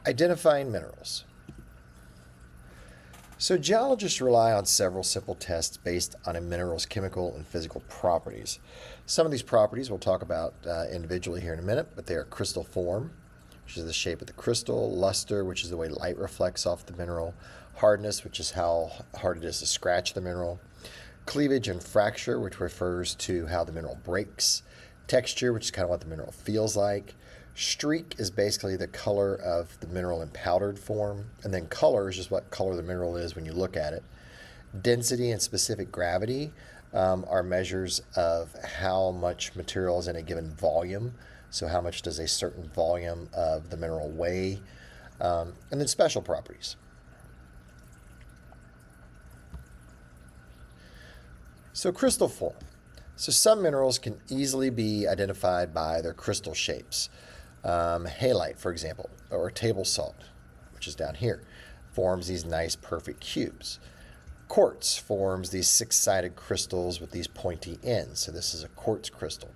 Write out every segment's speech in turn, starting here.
Identifying minerals. So geologists rely on several simple tests based on a mineral's chemical and physical properties. Some of these properties we'll talk about individually here in a minute, but they are crystal form, which is the shape of the crystal; luster, which is the way light reflects off the mineral; hardness, which is how hard it is to scratch the mineral; cleavage and fracture, which refers to how the mineral breaks; texture, which is kind of what the mineral feels like; streak is basically the color of the mineral in powdered form; and then color is just what color the mineral is when you look at it. Density and specific gravity are measures of how much material is in a given volume. So how much does a certain volume of the mineral weigh? And then special properties. So crystal form. So some minerals can easily be identified by their crystal shapes. Halite, for example, or table salt, which is down here, forms these nice perfect cubes. Quartz forms these six-sided crystals with these pointy ends. So this is a quartz crystal.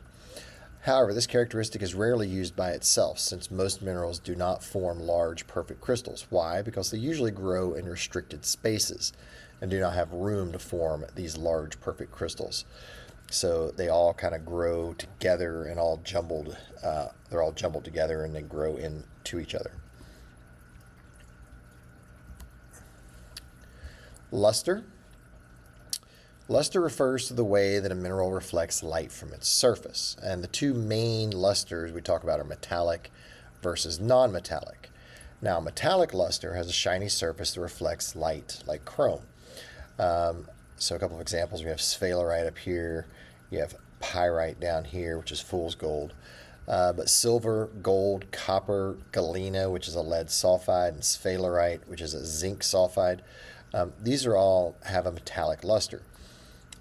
However, this characteristic is rarely used by itself, since most minerals do not form large, perfect crystals. Why? Because they usually grow in restricted spaces and do not have room to form these large, perfect crystals. So they all kind of grow together and all jumbled. They're all jumbled together and then grow into each other. Luster. Luster refers to the way that a mineral reflects light from its surface. And the two main lusters we talk about are metallic versus non-metallic. Now, metallic luster has a shiny surface that reflects light like chrome. So a couple of examples, we have sphalerite up here, you have pyrite down here, which is fool's gold. But silver, gold, copper, galena, which is a lead sulfide, and sphalerite, which is a zinc sulfide, these are all have a metallic luster.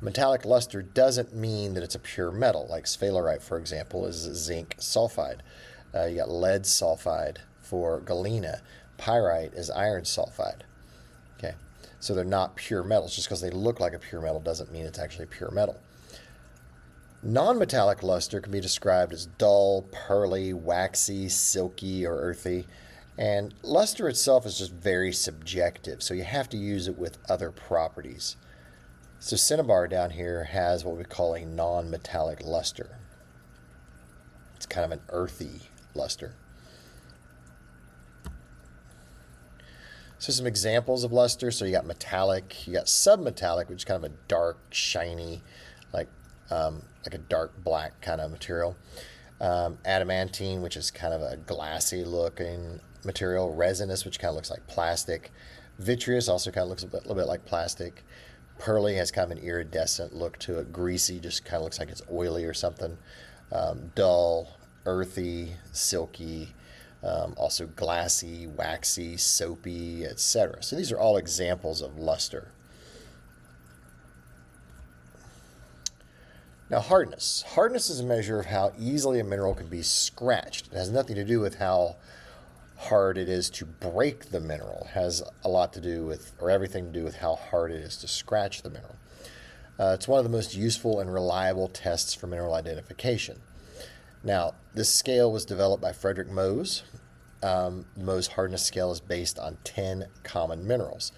Metallic luster doesn't mean that it's a pure metal, like sphalerite, for example, is zinc sulfide. You got lead sulfide for galena. Pyrite is iron sulfide. Okay, so they're not pure metals. Just because they look like a pure metal doesn't mean it's actually pure metal. Non-metallic luster can be described as dull, pearly, waxy, silky, or earthy. And luster itself is just very subjective, so you have to use it with other properties. So cinnabar down here has what we call a non-metallic luster. It's kind of an earthy luster. So some examples of luster. So you got metallic, you got submetallic, which is kind of a dark, shiny, like a dark black kind of material. Adamantine, which is kind of a glassy looking material. Resinous, which kind of looks like plastic. Vitreous also kind of looks a little bit like plastic. Pearly has kind of an iridescent look to it. Greasy just kind of looks like it's oily or something. Dull, earthy, silky, also glassy, waxy, soapy, etc. So these are all examples of luster. Now, hardness. Hardness is a measure of how easily a mineral can be scratched. It has nothing to do with how hard it is to break the mineral. It has a lot to do with, or everything to do with, how hard it is to scratch the mineral. It's one of the most useful and reliable tests for mineral identification. Now, this scale was developed by Frederick Mohs. Mohs hardness scale is based on 10 common minerals.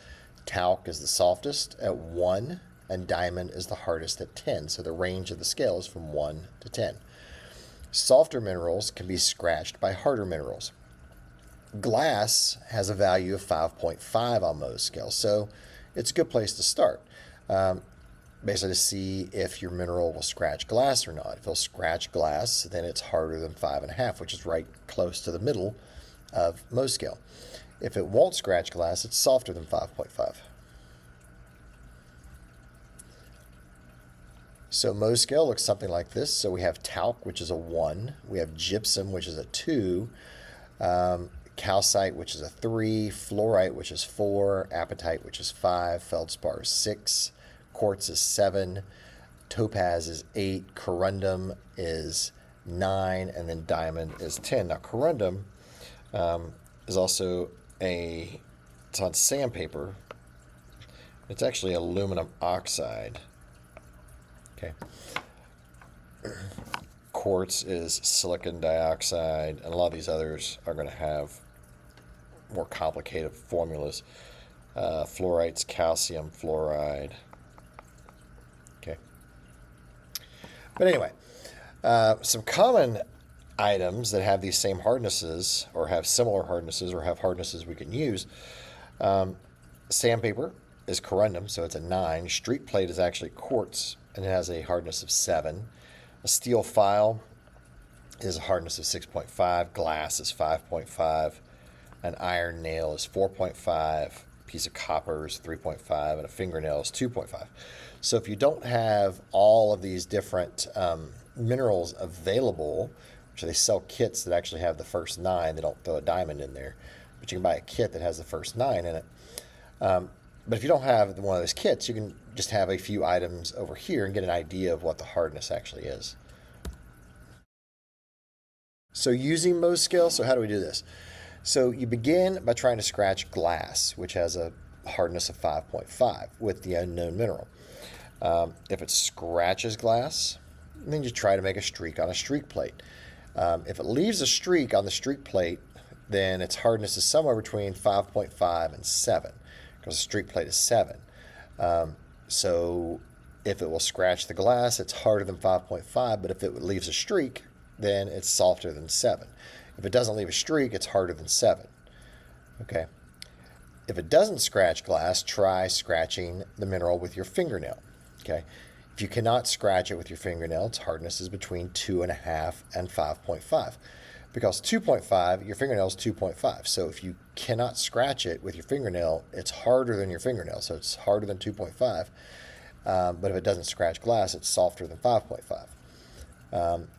Talc is the softest at 1, and diamond is the hardest at 10. So the range of the scale is from 1 to 10. Softer minerals can be scratched by harder minerals. Glass has a value of 5.5 on Mohs scale, so it's a good place to start. Basically to see if your mineral will scratch glass or not. If it'll scratch glass, then it's harder than 5.5, which is right close to the middle of Mohs scale. If it won't scratch glass, it's softer than 5.5. So Mohs scale looks something like this. So we have talc, which is a 1. We have gypsum, which is a 2. Calcite, which is a 3, fluorite, which is 4, apatite, which is 5, feldspar is 6, quartz is 7, topaz is 8, corundum is 9, and then diamond is 10. Now, corundum is also it's on sandpaper. It's actually aluminum oxide. Okay. Quartz is silicon dioxide, and a lot of these others are going to have more complicated formulas. Fluoride's calcium fluoride. Okay. But anyway, some common items that have these same hardnesses or have similar hardnesses or have hardnesses we can use. Sandpaper is corundum, so it's a 9. Street plate is actually quartz, and it has a hardness of 7. A steel file is a hardness of 6.5. Glass is 5.5. An iron nail is 4.5. A piece of copper is 3.5. And a fingernail is 2.5. So if you don't have all of these different minerals available, which they sell kits that actually have the first 9, they don't throw a diamond in there, but you can buy a kit that has the first 9 in it. But if you don't have one of those kits, you can just have a few items over here and get an idea of what the hardness actually is. So using Mohs scale, so how do we do this? So you begin by trying to scratch glass, which has a hardness of 5.5 with the unknown mineral. If it scratches glass, then you try to make a streak on a streak plate. If it leaves a streak on the streak plate, then its hardness is somewhere between 5.5 and 7, because the streak plate is 7. So if it will scratch the glass, it's harder than 5.5, but if it leaves a streak, then it's softer than 7. If it doesn't leave a streak, it's harder than 7. Okay. If it doesn't scratch glass, try scratching the mineral with your fingernail. Okay. If you cannot scratch it with your fingernail, its hardness is between 2.5 and 5.5. Because 2.5, your fingernail is 2.5. So if you cannot scratch it with your fingernail, it's harder than your fingernail. So it's harder than 2.5. But if it doesn't scratch glass, it's softer than 5.5.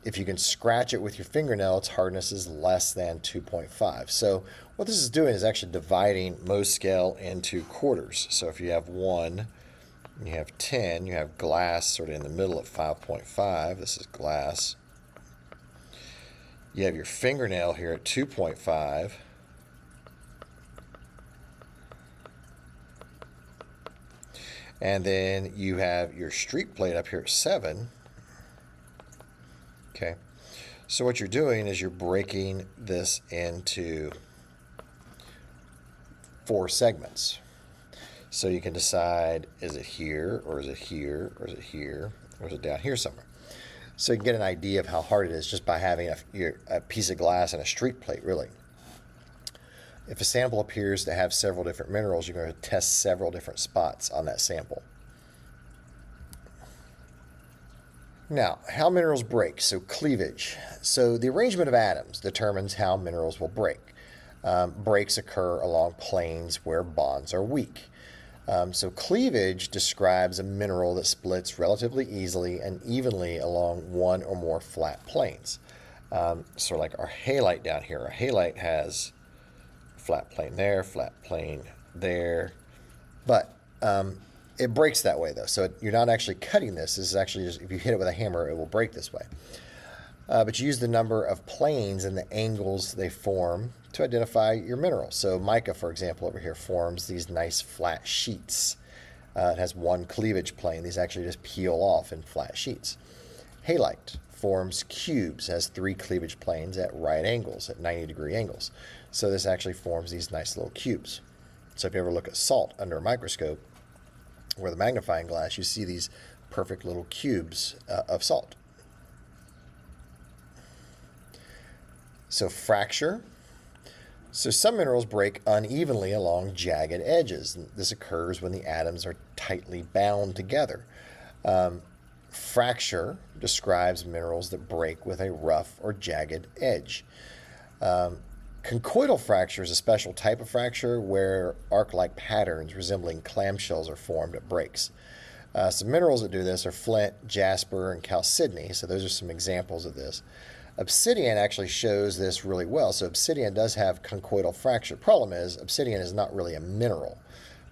If you can scratch it with your fingernail, its hardness is less than 2.5. So what this is doing is actually dividing Mohs scale into quarters. So if you have 1, you have 10, you have glass sort of in the middle at 5.5. This is glass. You have your fingernail here at 2.5. And then you have your streak plate up here at 7. Okay. So what you're doing is you're breaking this into 4 segments. So you can decide, is it here, or is it here, or is it here, or is it down here somewhere? So you can get an idea of how hard it is just by having a piece of glass and a streak plate, really. If a sample appears to have several different minerals, you're going to test several different spots on that sample. Now, how minerals break, so cleavage. So the arrangement of atoms determines how minerals will break. Breaks occur along planes where bonds are weak. So cleavage describes a mineral that splits relatively easily and evenly along one or more flat planes. So like our halite down here, our halite has a flat plane there, flat plane there, but it breaks that way though. So you're not actually cutting this. This is actually just, if you hit it with a hammer, it will break this way. But you use the number of planes and the angles they form to identify your mineral. So mica, for example, over here forms these nice flat sheets. It has one cleavage plane. These actually just peel off in flat sheets. Halite forms cubes, has 3 cleavage planes at right angles, at 90-degree angles. So this actually forms these nice little cubes. So if you ever look at salt under a microscope, with a magnifying glass, you see these perfect little cubes of salt. So fracture. So some minerals break unevenly along jagged edges. This occurs when the atoms are tightly bound together. Fracture describes minerals that break with a rough or jagged edge. Conchoidal fracture is a special type of fracture where arc-like patterns resembling clamshells are formed at breaks. Some minerals that do this are flint, jasper, and chalcedony. So those are some examples of this. Obsidian actually shows this really well. So obsidian does have conchoidal fracture. Problem is, obsidian is not really a mineral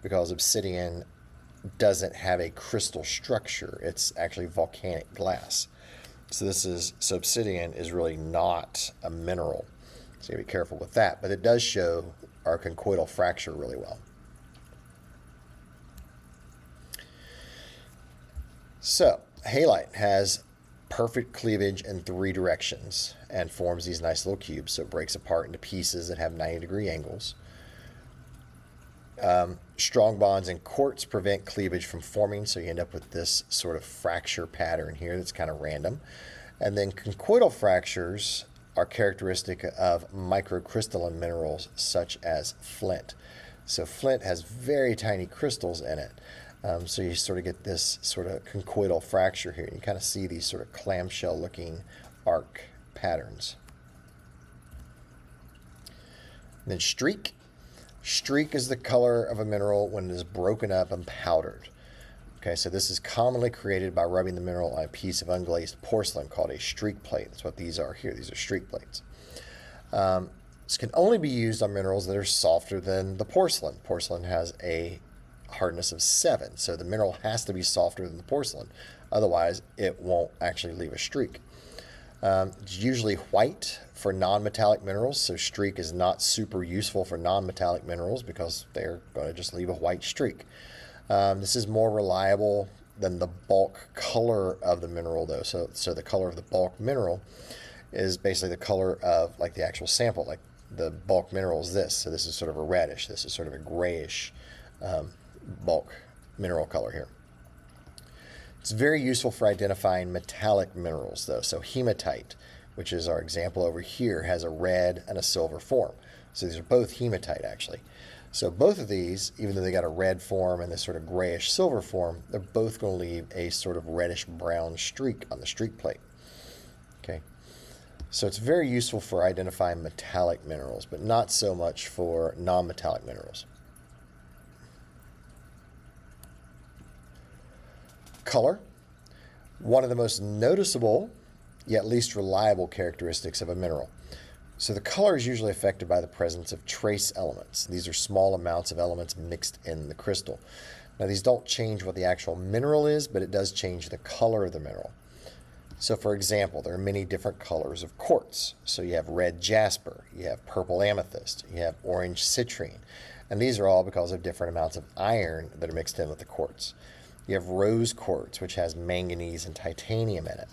because obsidian doesn't have a crystal structure. It's actually volcanic glass. So obsidian is really not a mineral. So you gotta be careful with that. But it does show our conchoidal fracture really well. So halite has perfect cleavage in 3 directions and forms these nice little cubes. So it breaks apart into pieces that have 90-degree angles. Strong bonds in quartz prevent cleavage from forming, so you end up with this sort of fracture pattern here that's kind of random. And then conchoidal fractures are characteristic of microcrystalline minerals such as flint. So flint has very tiny crystals in it. So you sort of get this sort of conchoidal fracture here. You kind of see these sort of clamshell looking arc patterns. And then streak. Streak is the color of a mineral when it is broken up and powdered. Okay, so this is commonly created by rubbing the mineral on a piece of unglazed porcelain called a streak plate. That's what these are here. These are streak plates. This can only be used on minerals that are softer than the porcelain. Porcelain has a hardness of 7, so the mineral has to be softer than the porcelain. Otherwise, it won't actually leave a streak. It's usually white for non-metallic minerals, so streak is not super useful for non-metallic minerals because they're going to just leave a white streak. This is more reliable than the bulk color of the mineral, though. So the color of the bulk mineral is basically the color of like the actual sample. Like the bulk mineral is this. So this is sort of a reddish. This is sort of a grayish bulk mineral color here. It's very useful for identifying metallic minerals, though. So hematite, which is our example over here, has a red and a silver form. So these are both hematite, actually. So both of these, even though they got a red form and this sort of grayish silver form, they're both going to leave a sort of reddish brown streak on the streak plate. Okay, so it's very useful for identifying metallic minerals, but not so much for non-metallic minerals. Color. One of the most noticeable yet least reliable characteristics of a mineral. So the color is usually affected by the presence of trace elements. These are small amounts of elements mixed in the crystal. Now these don't change what the actual mineral is, but it does change the color of the mineral. So for example, there are many different colors of quartz. So you have red jasper, you have purple amethyst, you have orange citrine, and these are all because of different amounts of iron that are mixed in with the quartz. You have rose quartz, which has manganese and titanium in it.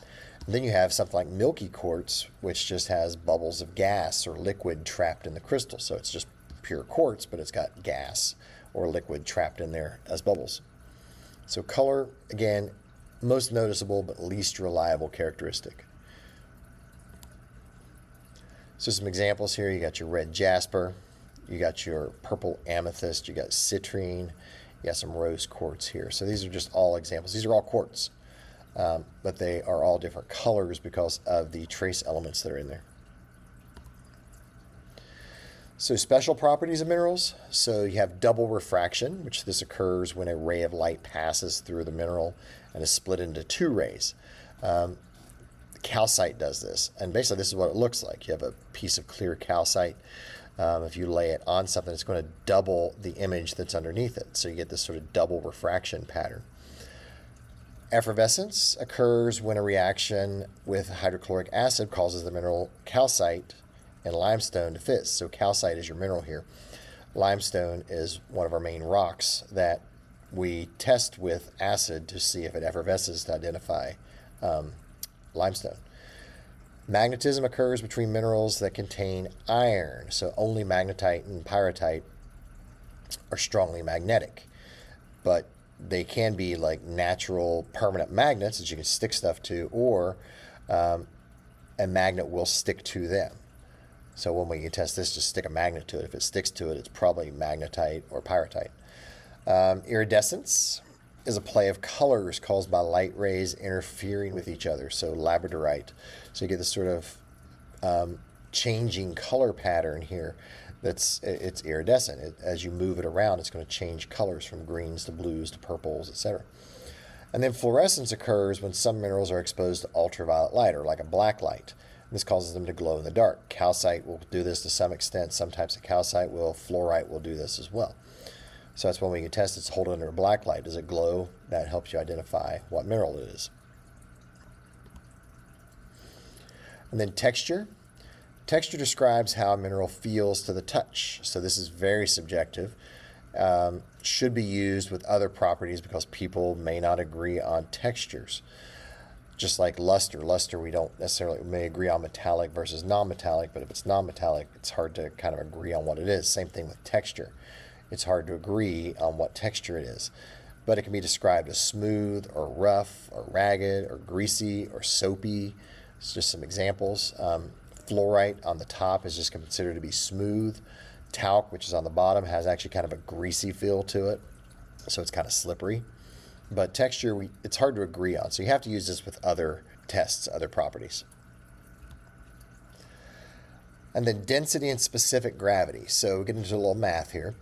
And then you have something like milky quartz, which just has bubbles of gas or liquid trapped in the crystal. So it's just pure quartz, but it's got gas or liquid trapped in there as bubbles. So color, again, most noticeable but least reliable characteristic. So some examples here. You got your red jasper, you got your purple amethyst, you got citrine, you got some rose quartz here. So these are just all examples. These are all quartz, but they are all different colors because of the trace elements that are in there. So special properties of minerals. So you have double refraction, which this occurs when a ray of light passes through the mineral and is split into 2 rays. Calcite does this, and basically this is what it looks like. You have a piece of clear calcite. If you lay it on something, it's going to double the image that's underneath it. So you get this sort of double refraction pattern. Effervescence occurs when a reaction with hydrochloric acid causes the mineral calcite and limestone to fizz. So calcite is your mineral here. Limestone is one of our main rocks that we test with acid to see if it effervesces to identify limestone. Magnetism occurs between minerals that contain iron. So only magnetite and pyrrhotite are strongly magnetic. But they can be like natural permanent magnets that you can stick stuff to, or a magnet will stick to them. So when we can test this, just stick a magnet to it. If it sticks to it, it's probably magnetite or pyrrhotite. Iridescence is a play of colors caused by light rays interfering with each other. So labradorite. So you get this sort of changing color pattern here. It's iridescent. As you move it around, it's going to change colors from greens to blues to purples, etc. And then fluorescence occurs when some minerals are exposed to ultraviolet light, or like a black light. This causes them to glow in the dark. Calcite will do this to some extent. Some types of calcite will. Fluorite will do this as well. So that's when we can test it. Hold it under a black light. Does it glow? That helps you identify what mineral it is. And then texture. Texture describes how a mineral feels to the touch. So this is very subjective. Should be used with other properties because people may not agree on textures. Just like luster. Luster, we don't necessarily may agree on metallic versus non-metallic, but if it's non-metallic, it's hard to kind of agree on what it is. Same thing with texture. it's hard to agree on what texture it is. But it can be described as smooth or rough or ragged or greasy or soapy. It's just some examples. Fluorite on the top is just considered to be smooth. Talc, which is on the bottom, has actually kind of a greasy feel to it, so it's kind of slippery. But texture, it's hard to agree on, so you have to use this with other tests, other properties. And then density and specific gravity. So we get into a little math here.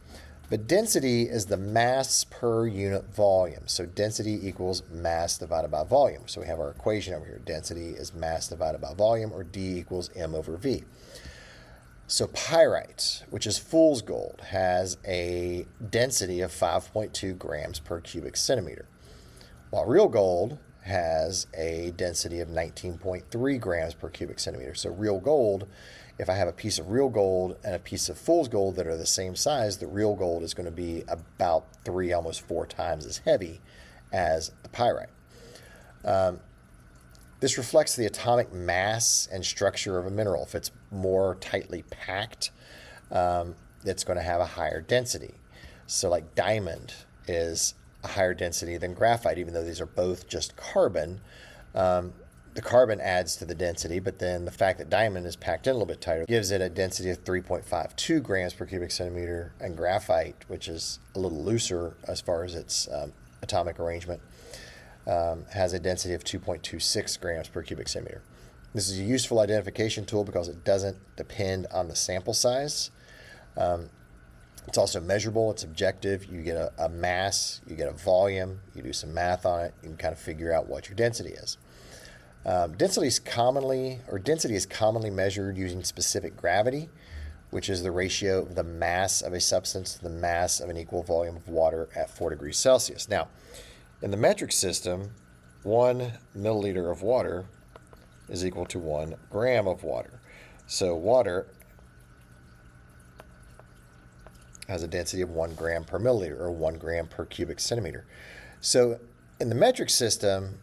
But density is the mass per unit volume. So density equals mass divided by volume. So we have our equation over here. Density is mass divided by volume, or D equals M over V. So pyrite, which is fool's gold, has a density of 5.2 grams per cubic centimeter, while real gold has a density of 19.3 grams per cubic centimeter. So real gold, if I have a piece of real gold and a piece of fool's gold that are the same size, the real gold is going to be about 3, almost 4 times as heavy as the pyrite. This reflects the atomic mass and structure of a mineral. If it's more tightly packed, it's going to have a higher density. So like diamond is a higher density than graphite, even though these are both just carbon. The carbon adds to the density, but then the fact that diamond is packed in a little bit tighter gives it a density of 3.52 grams per cubic centimeter, and graphite, which is a little looser as far as its atomic arrangement, has a density of 2.26 grams per cubic centimeter. This is a useful identification tool because it doesn't depend on the sample size. It's also measurable, it's objective. You get a mass, you get a volume, you do some math on it, you can kind of figure out what your density is. Density is commonly measured using specific gravity, which is the ratio of the mass of a substance to the mass of an equal volume of water at 4 degrees Celsius. Now, in the metric system, 1 milliliter of water is equal to 1 gram of water. So water has a density of 1 gram per milliliter, or 1 gram per cubic centimeter. So in the metric system,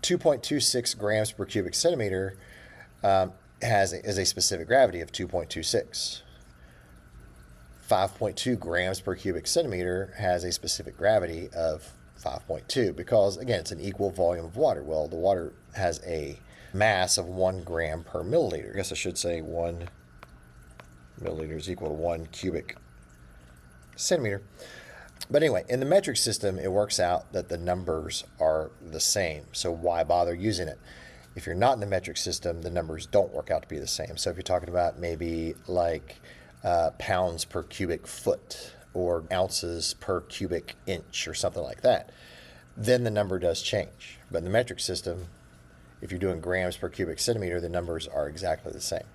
2.26 grams per cubic centimeter is a specific gravity of 2.26. 5.2 grams per cubic centimeter has a specific gravity of 5.2 because, again, it's an equal volume of water. Well, the water has a mass of 1 gram per milliliter. I guess I should say 1 milliliter is equal to 1 cubic centimeter. But anyway, in the metric system, it works out that the numbers are the same. So why bother using it? If you're not in the metric system, the numbers don't work out to be the same. So if you're talking about maybe like pounds per cubic foot or ounces per cubic inch or something like that, then the number does change. But in the metric system, if you're doing grams per cubic centimeter, the numbers are exactly the same.